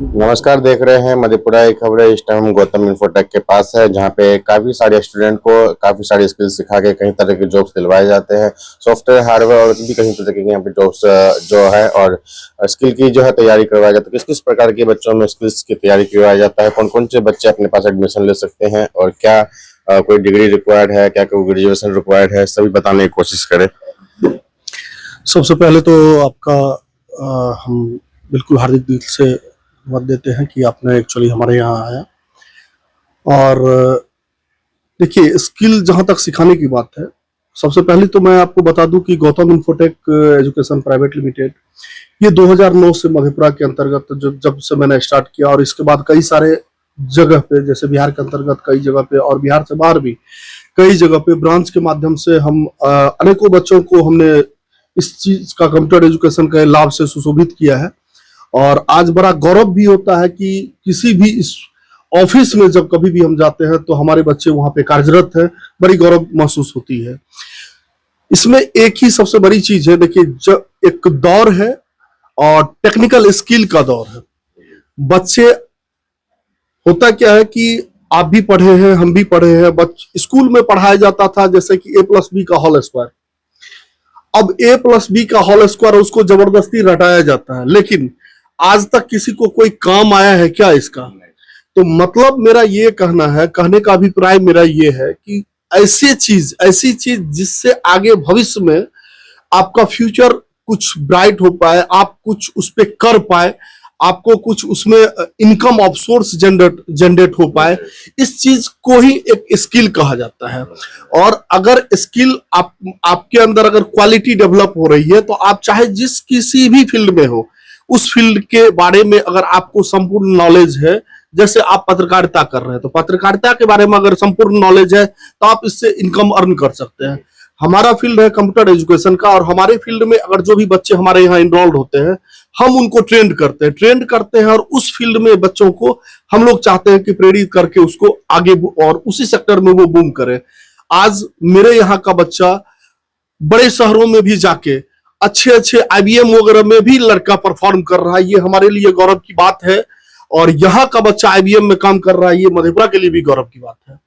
नमस्कार, देख रहे हैं मधेपुरा की खबरें। इस टाइम हम गौतम इंफोटेक के पास है, जहां पे काफी सारे स्टूडेंट को काफी सारे स्किल्स सिखा के कई तरह के जॉब्स दिलवाए जाते हैं। सॉफ्टवेयर, हार्डवेयर और भी कई तरह के यहाँ पे जॉब्स जो है और स्किल की जो है तैयारी करवाया जाता है। किस किस प्रकार के बच्चों में स्किल्स की तैयारी करवाया जाता है, कौन कौन से बच्चे अपने पास एडमिशन ले सकते हैं और क्या कोई डिग्री रिक्वायर्ड है, क्या कोई ग्रेजुएशन रिक्वायर्ड है, सभी बताने की कोशिश करें। सबसे पहले तो आपका हम बिल्कुल हार्दिक दिल से धन्यवाद देते हैं कि आपने एक्चुअली हमारे यहाँ आया। और देखिए, स्किल जहाँ तक सिखाने की बात है, सबसे पहले तो मैं आपको बता दूं कि Gautam infotech education private limited ये 2009 से मधेपुरा के अंतर्गत जब से मैंने स्टार्ट किया, और इसके बाद कई सारे जगह पे, जैसे बिहार के अंतर्गत कई जगह पे और बिहार से बाहर भी कई जगह पे ब्रांच के माध्यम से हम अनेकों बच्चों को हमने इस चीज का कंप्यूटर एजुकेशन के लाभ से सुशोभित किया है। और आज बड़ा गौरव भी होता है कि किसी भी इस ऑफिस में जब कभी भी हम जाते हैं तो हमारे बच्चे वहां पे कार्यरत हैं, बड़ी गौरव महसूस होती है। इसमें एक ही सबसे बड़ी चीज है, देखिए, जब एक दौर है और टेक्निकल स्किल का दौर है। बच्चे, होता क्या है कि आप भी पढ़े हैं, हम भी पढ़े हैं, स्कूल में पढ़ाया जाता था जैसे कि a+b का होल स्क्वायर। अब a+b का होल स्क्वायर उसको जबरदस्ती रटाया जाता है, लेकिन आज तक किसी को कोई काम आया है क्या इसका? तो मतलब मेरा ये कहना है, कहने का अभिप्राय मेरा ये है कि ऐसी चीज जिससे आगे भविष्य में आपका फ्यूचर कुछ ब्राइट हो पाए, आप कुछ उस पर कर पाए, आपको कुछ उसमें इनकम ऑफ सोर्स जनरेट हो पाए, इस चीज को ही एक स्किल कहा जाता है। और अगर स्किल आपके अंदर अगर क्वालिटी डेवलप हो रही है, तो आप चाहे जिस किसी भी फील्ड में हो, उस फील्ड के बारे में अगर आपको संपूर्ण नॉलेज है, जैसे आप पत्रकारिता कर रहे हैं तो पत्रकारिता के बारे में अगर संपूर्ण नॉलेज है तो आप इससे इनकम अर्न कर सकते हैं। हमारा फील्ड है कंप्यूटर एजुकेशन का, और हमारे फील्ड में अगर जो भी बच्चे हमारे यहाँ इनरोल्ड होते हैं, हम उनको ट्रेंड करते हैं और उस फील्ड में बच्चों को हम लोग चाहते हैं कि प्रेरित करके उसको आगे और उसी सेक्टर में वो बूम करे। आज मेरे यहाँ का बच्चा बड़े शहरों में भी जाके अच्छे IBM वगैरह में भी लड़का परफॉर्म कर रहा है, ये हमारे लिए गौरव की बात है। और यहाँ का बच्चा IBM में काम कर रहा है, ये मधेपुरा के लिए भी गौरव की बात है।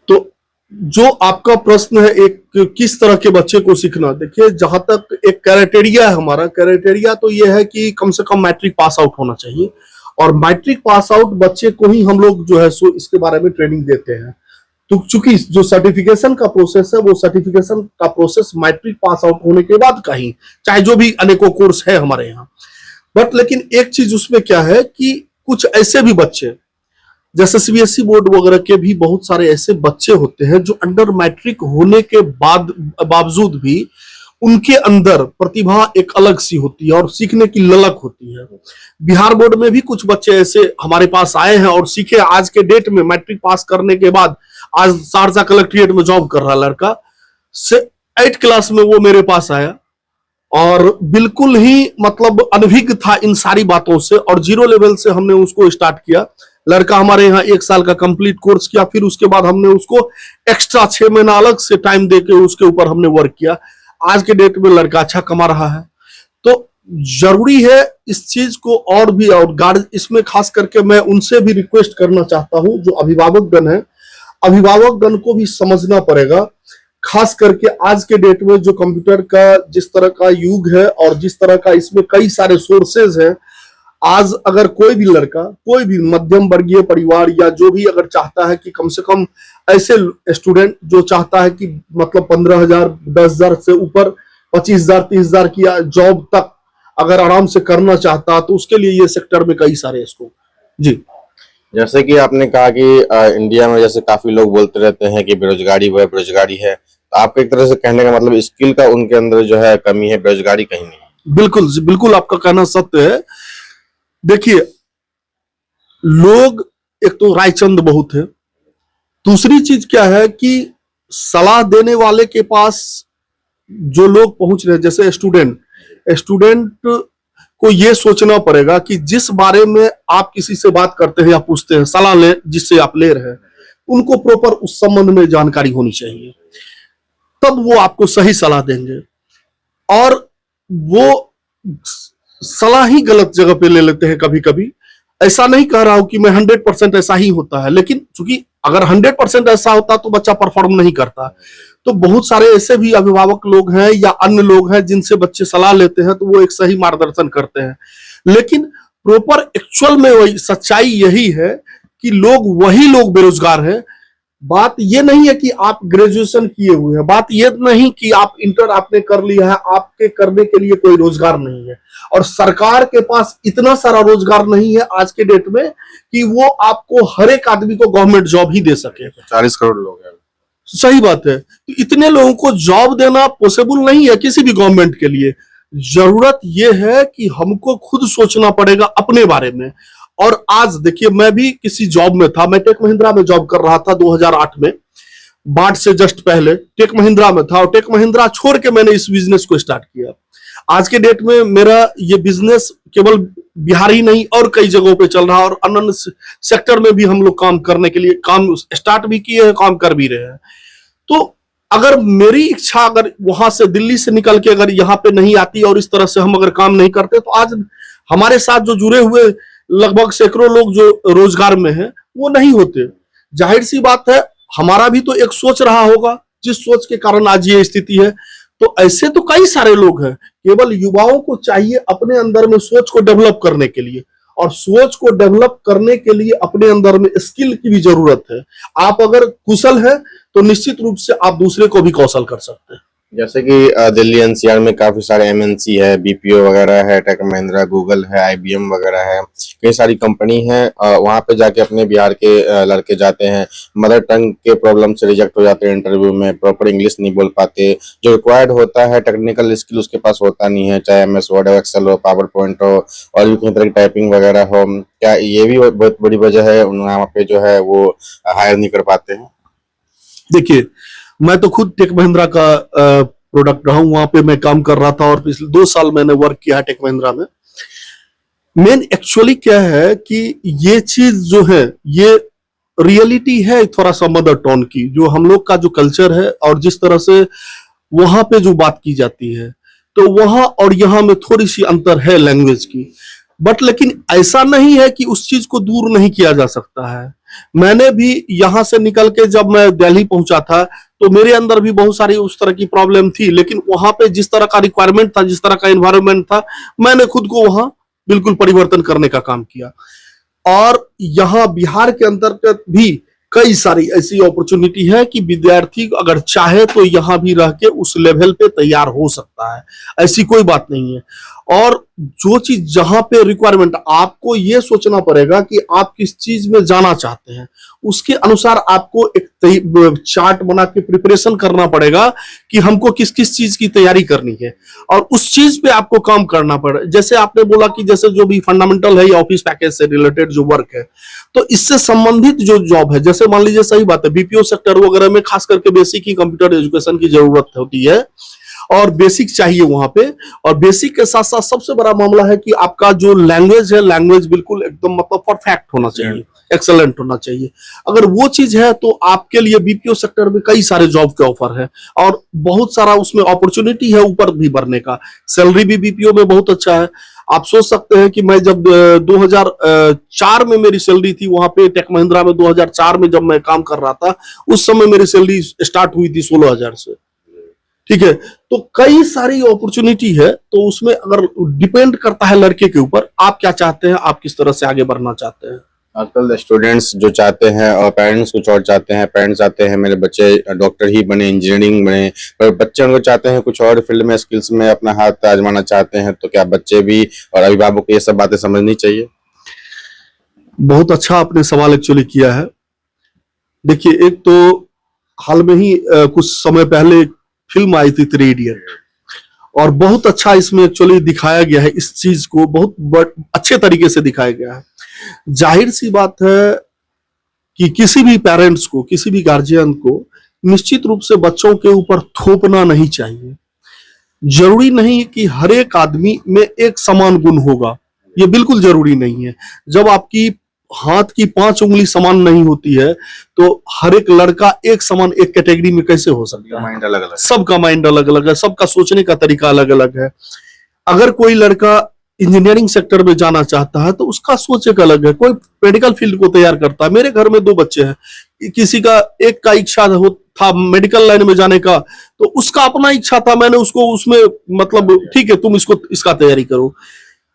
तो जो आपका प्रश्न है, एक किस तरह के बच्चे को सीखना, देखिए, जहां तक एक क्राइटेरिया है, हमारा क्राइटेरिया तो ये है कि कम से कम मैट्रिक पास आउट होना चाहिए। और मैट्रिक पास आउट बच्चे को ही हम लोग जो है सो इसके बारे में ट्रेनिंग देते हैं। तो चूंकि जो सर्टिफिकेशन का प्रोसेस है, वो सर्टिफिकेशन का प्रोसेस मैट्रिक पास आउट होने के बाद का ही, चाहे जो भी अनेकों कोर्स है हमारे यहाँ। बट लेकिन एक चीज उसमें क्या है कि कुछ ऐसे भी बच्चे, जैसे CBSE बोर्ड वगैरह के भी बहुत सारे ऐसे बच्चे होते हैं जो अंडर मैट्रिक होने के बावजूद भी उनके अंदर प्रतिभा एक अलग सी होती है और सीखने की ललक होती है। बिहार बोर्ड में भी कुछ बच्चे ऐसे हमारे पास आए हैं और सीखे। आज के डेट में मैट्रिक पास करने के बाद आज शारजा कलेक्ट्रेट में जॉब कर रहा लड़का, से 8th क्लास में वो मेरे पास आया और बिल्कुल ही मतलब अनभिज्ञ था इन सारी बातों से, और 0 लेवल से हमने उसको स्टार्ट किया। लड़का हमारे यहाँ 1 साल का कंप्लीट कोर्स किया, फिर उसके बाद हमने उसको एक्स्ट्रा 6 महीना अलग से टाइम देके उसके ऊपर हमने वर्क किया। आज के डेट में लड़का अच्छा कमा रहा है। तो जरूरी है इस चीज को, और भी, और गार्ड इसमें खास करके मैं उनसे भी रिक्वेस्ट करना चाहता हूं, जो अभिभावकगण है, अभिभावकगण को भी समझना पड़ेगा, खास करके आज के डेट में जो कंप्यूटर का जिस तरह का युग है और जिस तरह का इसमें कई सारे सोर्सेज हैं। आज अगर कोई भी लड़का, कोई भी मध्यम वर्गीय परिवार या जो भी अगर चाहता है कि कम से कम ऐसे स्टूडेंट जो चाहता है कि मतलब 15,000 10,000 से ऊपर 25,000 30,000 की जॉब तक अगर आराम से करना चाहता, तो उसके लिए ये सेक्टर में कई सारे स्कोप। जी, जैसे कि आपने कहा कि इंडिया में जैसे काफी लोग बोलते रहते हैं कि बेरोजगारी है, तो आपके एक तरह से कहने का मतलब स्किल का उनके अंदर जो है कमी है, बेरोजगारी कहीं नहीं। बिल्कुल बिल्कुल आपका कहना सत्य है। देखिए, लोग, एक तो रायचंद बहुत है, दूसरी चीज क्या है कि सलाह देने वाले के पास जो लोग पहुंच रहे हैं, जैसे स्टूडेंट को ये सोचना पड़ेगा कि जिस बारे में आप किसी से बात करते हैं या पूछते हैं, सलाह ले जिससे आप ले रहे हैं, उनको प्रॉपर उस संबंध में जानकारी होनी चाहिए, तब वो आपको सही सलाह देंगे। और वो सलाह ही गलत जगह पे ले लेते हैं कभी कभी। ऐसा नहीं कह रहा हूं कि मैं 100% ऐसा ही होता है, लेकिन चूंकि अगर 100% ऐसा होता तो बच्चा परफॉर्म नहीं करता। तो बहुत सारे ऐसे भी अभिभावक लोग हैं या अन्य लोग हैं जिनसे बच्चे सलाह लेते हैं, तो वो एक सही मार्गदर्शन करते हैं। लेकिन प्रॉपर एक्चुअल में वही सच्चाई यही है कि वही लोग बेरोजगार हैं। बात ये नहीं है कि आप ग्रेजुएशन किए हुए हैं, बात ये नहीं कि आप इंटर आपने कर लिया है, आपके करने के लिए कोई रोजगार नहीं है। और सरकार के पास इतना सारा रोजगार नहीं है आज के डेट में कि वो आपको हर एक आदमी को गवर्नमेंट जॉब ही दे सके। 40 करोड़ लोग हैं। सही बात है। तो इतने लोगों को जॉब देना पॉसिबल नहीं है किसी भी गवर्नमेंट के लिए। जरूरत यह है कि हमको खुद सोचना पड़ेगा अपने बारे में। और आज देखिए, मैं भी किसी जॉब में था, मैं टेक महिंद्रा में जॉब कर रहा था 2008 में, बाढ़ से जस्ट पहले टेक महिंद्रा में था, और टेक महिंद्रा छोड़ के मैंने इस बिजनेस को स्टार्ट किया। आज के डेट में मेरा ये बिजनेस केवल बिहार ही नहीं और कई जगहों पे चल रहा है, और अन्य सेक्टर में भी हम लोग काम करने के लिए काम स्टार्ट भी किए हैं, काम कर भी रहे हैं। तो अगर मेरी इच्छा अगर वहां से दिल्ली से निकल के अगर यहाँ पे नहीं आती और इस तरह से हम अगर काम नहीं करते, तो आज हमारे साथ जो जुड़े हुए लगभग सैकड़ों लोग जो रोजगार में हैं वो नहीं होते। जाहिर सी बात है, हमारा भी तो एक सोच रहा होगा जिस सोच के कारण आज ये स्थिति है। तो ऐसे तो कई सारे लोग हैं। केवल युवाओं को चाहिए अपने अंदर में सोच को डेवलप करने के लिए, और सोच को डेवलप करने के लिए अपने अंदर में स्किल की भी जरूरत है। आप अगर कुशल है तो निश्चित रूप से आप दूसरे को भी कौशल कर सकते हैं। जैसे कि दिल्ली एनसीआर में काफी सारे एमएनसी है, बीपीओ वगैरह है, टेक महिंद्रा, गूगल है, आईबीएम वगैरह है, कई सारी कंपनी है। वहां पे जाके अपने बिहार के लड़के जाते हैं, मदर टंग के प्रॉब्लम से रिजेक्ट हो जाते हैं इंटरव्यू में, प्रॉपर इंग्लिश नहीं बोल पाते, जो रिक्वायर्ड होता है टेक्निकल स्किल उसके पास होता नहीं है, चाहे एमएस वर्ड हो, एक्सेल हो, पावर पॉइंट हो, और भी कई तरह की टाइपिंग वगैरह हो। क्या ये भी बहुत बड़ी वजह है वहाँ पे जो है वो हायर नहीं कर पाते हैं? देखिए, मैं तो खुद टेक महिंद्रा का प्रोडक्ट रहा हूं, वहां पे मैं काम कर रहा था, और पिछले 2 साल मैंने वर्क किया है टेक महिंद्रा में। मेन एक्चुअली क्या है कि ये चीज जो है ये रियलिटी है थोड़ा सा मदर टोन की, जो हम लोग का जो कल्चर है और जिस तरह से वहां पे जो बात की जाती है, तो वहां और यहाँ में थोड़ी सी अंतर है लैंग्वेज की। बट लेकिन ऐसा नहीं है कि उस चीज को दूर नहीं किया जा सकता है। मैंने भी यहां से निकल के जब मैं दिल्ली पहुंचा था, तो मेरे अंदर भी बहुत सारी उस तरह की प्रॉब्लम थी, लेकिन वहां पे जिस तरह का रिक्वायरमेंट था, जिस तरह का एनवायरनमेंट था, मैंने खुद को वहां बिल्कुल परिवर्तन करने का काम किया। और यहाँ बिहार के अंतर्गत भी कई सारी ऐसी अपॉर्चुनिटी है कि विद्यार्थी अगर चाहे तो यहाँ भी रह के उस लेवल पे तैयार हो सकता है, ऐसी कोई बात नहीं है। और जो चीज जहां पे रिक्वायरमेंट, आपको ये सोचना पड़ेगा कि आप किस चीज में जाना चाहते हैं, उसके अनुसार आपको एक चार्ट बना के प्रिपरेशन करना पड़ेगा कि हमको किस किस चीज की तैयारी करनी है, और उस चीज पे आपको काम करना पड़े। जैसे आपने बोला कि जैसे जो भी फंडामेंटल है या ऑफिस पैकेज से रिलेटेड जो वर्क है, तो इससे संबंधित जो जॉब है, जैसे मान लीजिए, सही बात है, बीपीओ सेक्टर वगैरह में खास करके बेसिक ही कंप्यूटर एजुकेशन की जरूरत होती है, और बेसिक चाहिए वहां पे। और बेसिक के साथ साथ सबसे बड़ा मामला है कि आपका जो लैंग्वेज है, लैंग्वेज बिल्कुल एकदम मतलब परफेक्ट होना चाहिए, एक्सेलेंट होना चाहिए। अगर वो चीज है तो आपके लिए बीपीओ सेक्टर में कई सारे जॉब के ऑफर है, और बहुत सारा उसमें अपॉर्चुनिटी है ऊपर भी बढ़ने का। सैलरी भी बीपीओ में बहुत अच्छा है। आप सोच सकते हैं कि मैं जब 2004 में मेरी सैलरी थी वहां पे टेक महिंद्रा में, 2004 में जब मैं काम कर रहा था, उस समय मेरी सैलरी स्टार्ट हुई थी 16,000 से। ठीक है, तो कई सारी अपॉर्चुनिटी है। तो उसमें अगर डिपेंड करता है लड़के के ऊपर, आप क्या चाहते हैं, आप किस तरह से आगे बढ़ना चाहते हैं। आजकल स्टूडेंट्स जो चाहते हैं और पेरेंट्स कुछ और चाहते हैं, पेरेंट्स चाहते हैं मेरे बच्चे डॉक्टर ही बने, इंजीनियरिंग बने, पर बच्चे उनको चाहते हैं कुछ और फील्ड में, स्किल्स में अपना हाथ आजमाना चाहते हैं। तो क्या बच्चे भी और अभिभावक को ये सब बातें समझनी चाहिए? बहुत अच्छा आपने सवाल एक्चुअली किया है। देखिए, एक तो हाल में ही कुछ समय पहले फिल्म आई थी 3 इडियट, और बहुत अच्छा इसमें एक्चुअली दिखाया गया है, इस चीज को बहुत अच्छे तरीके से दिखाया गया है। जाहिर सी बात है कि किसी भी पेरेंट्स को, किसी भी गार्जियन को निश्चित रूप से बच्चों के ऊपर थोपना नहीं चाहिए। जरूरी नहीं कि हर एक आदमी में एक समान गुण होगा, ये बिल्कुल जरूरी नहीं है। जब आपकी हाथ की 5 उंगली समान नहीं होती है, तो हर एक लड़का एक समान एक कैटेगरी में कैसे हो सकता है? माइंड अलग अलग, सबका माइंड अलग अलग है, सबका सोचने का तरीका अलग अलग है। अगर कोई लड़का इंजीनियरिंग सेक्टर में जाना चाहता है तो उसका सोच एक अलग है। कोई मेडिकल फील्ड को तैयार करता है। मेरे घर में 2 बच्चे हैं, किसी का एक का इच्छा था मेडिकल लाइन में जाने का, तो उसका अपना इच्छा था, मैंने उसको उसमें मतलब ठीक है तुम इसका तैयारी करो।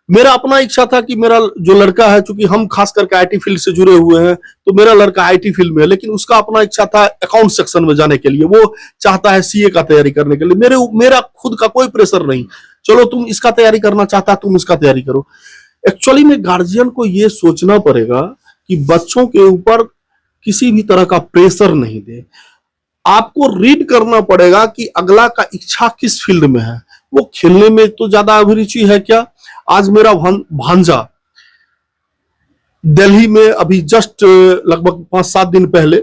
मेरा अपना इच्छा था कि मेरा जो लड़का है, चूंकि हम खास करके आईटी फील्ड से जुड़े हुए हैं, तो मेरा लड़का आईटी फील्ड में है, लेकिन उसका अपना इच्छा था अकाउंट सेक्शन में जाने के लिए, वो चाहता है सीए का तैयारी करने के लिए। मेरा खुद का कोई प्रेशर नहीं, चलो तुम इसका तैयारी करना चाहता तुम इसका तैयारी करो। एक्चुअली में गार्जियन को ये सोचना पड़ेगा कि बच्चों के ऊपर किसी भी तरह का प्रेशर नहीं दे। आपको रीड करना पड़ेगा कि अगला का इच्छा किस फील्ड में है। वो खेलने में तो ज्यादा अभिरुचि है क्या? आज मेरा भांजा दिल्ली में अभी जस्ट लगभग 5-7 दिन पहले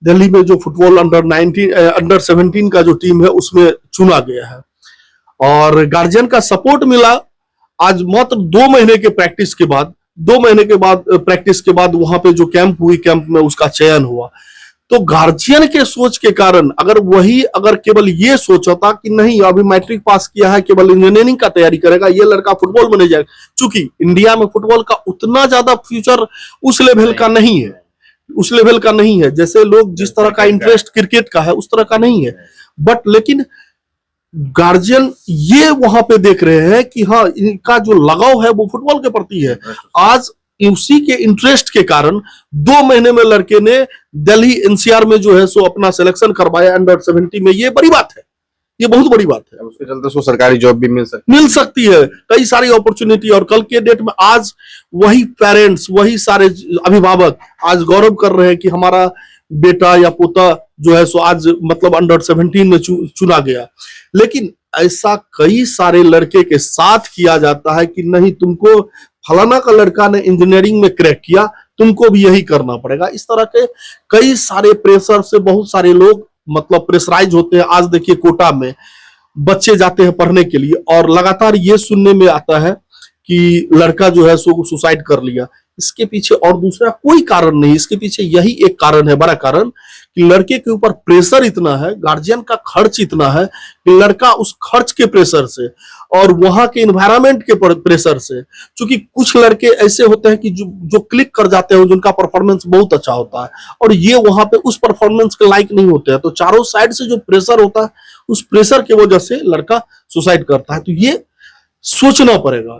दिल्ली में जो फुटबॉल अंडर 17 का जो टीम है उसमें चुना गया है और गार्जियन का सपोर्ट मिला। आज मात्र 2 महीने के प्रैक्टिस के बाद वहां पे जो कैंप हुई, कैंप में उसका चयन हुआ। तो गार्जियन के सोच के कारण अगर केवल ये सोचता कि नहीं अभी मैट्रिक पास किया है, केवल इंजीनियरिंग का तैयारी करेगा, ये लड़का फुटबॉल में नहीं जाएगा, चूंकि इंडिया में फुटबॉल का उतना ज्यादा फ्यूचर उस लेवल का नहीं है, जैसे लोग जिस तरह का इंटरेस्ट क्रिकेट का है उस तरह का नहीं है। बट लेकिन गार्जियन ये वहां पे देख रहे हैं कि हाँ इनका जो लगाव है वो फुटबॉल के प्रति है। आज उसी के इंटरेस्ट के कारण 2 महीने में लड़के ने दिल्ली एनसीआर में जो है सो अपना सिलेक्शन करवाया अंडर 17 में। ये बड़ी बात है, ये बहुत बड़ी बात है। उसके चलते उसको सरकारी जॉब भी मिल सकती है, कई सारी अपॉर्चुनिटी। और कल के डेट में आज वही पेरेंट्स, वही सारे अभिभावक आज गौरव कर रहे हैं कि हमारा बेटा या पोता जो है सो आज मतलब अंडर 17 में चुना गया। लेकिन ऐसा कई सारे लड़के के साथ किया जाता है कि नहीं तुमको फलाना का लड़का ने इंजीनियरिंग में क्रैक किया, तुमको भी यही करना पड़ेगा। इस तरह के कई सारे प्रेशर से बहुत सारे लोग मतलब प्रेशराइज होते हैं। आज देखिए कोटा में बच्चे जाते हैं पढ़ने के लिए और लगातार ये सुनने में आता है कि लड़का जो है सो सुसाइड कर लिया। इसके पीछे और दूसरा कोई कारण नहीं, इसके पीछे यही एक कारण है, बड़ा कारण, कि लड़के के ऊपर प्रेशर इतना है, गार्जियन का खर्च इतना है कि लड़का उस खर्च के प्रेशर से और वहां के एनवायरनमेंट के प्रेशर से, क्योंकि कुछ लड़के ऐसे होते हैं कि जो क्लिक कर जाते हैं, जिनका परफॉर्मेंस बहुत अच्छा होता है और ये वहां पे उस परफॉर्मेंस के लायक नहीं होते हैं, तो चारों साइड से जो प्रेशर होता है उस प्रेशर की वजह से लड़का सुसाइड करता है। तो ये सोचना पड़ेगा,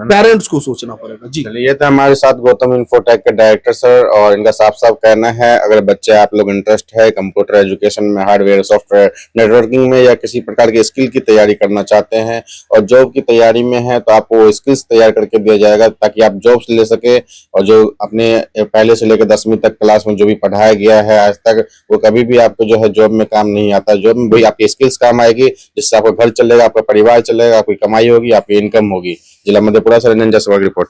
पेरेंट्स को सोचना पड़ेगा। जी चलिए, ये था हमारे साथ गौतम इन्फोटेक के डायरेक्टर सर, और इनका साफ साफ कहना है अगर बच्चे आप लोग इंटरेस्ट है कंप्यूटर एजुकेशन में, हार्डवेयर सॉफ्टवेयर नेटवर्किंग में या किसी प्रकार की स्किल की तैयारी करना चाहते हैं और जॉब की तैयारी में है, तो आपको स्किल्स तैयार करके दिया जाएगा ताकि आप जॉब्स ले सके। और जो अपने पहले से लेकर 10वीं तक क्लास में जो भी पढ़ाया गया है आज तक, वो कभी भी आपको जो है जॉब में काम नहीं आता। जॉब में वही आपकी स्किल्स काम आएगी, जिससे आपका घर चलेगा, आपका परिवार चलेगा, आपकी कमाई होगी, आपकी इनकम होगी। जिला मधेपुरा से रंजन जायसवाल की रिपोर्ट।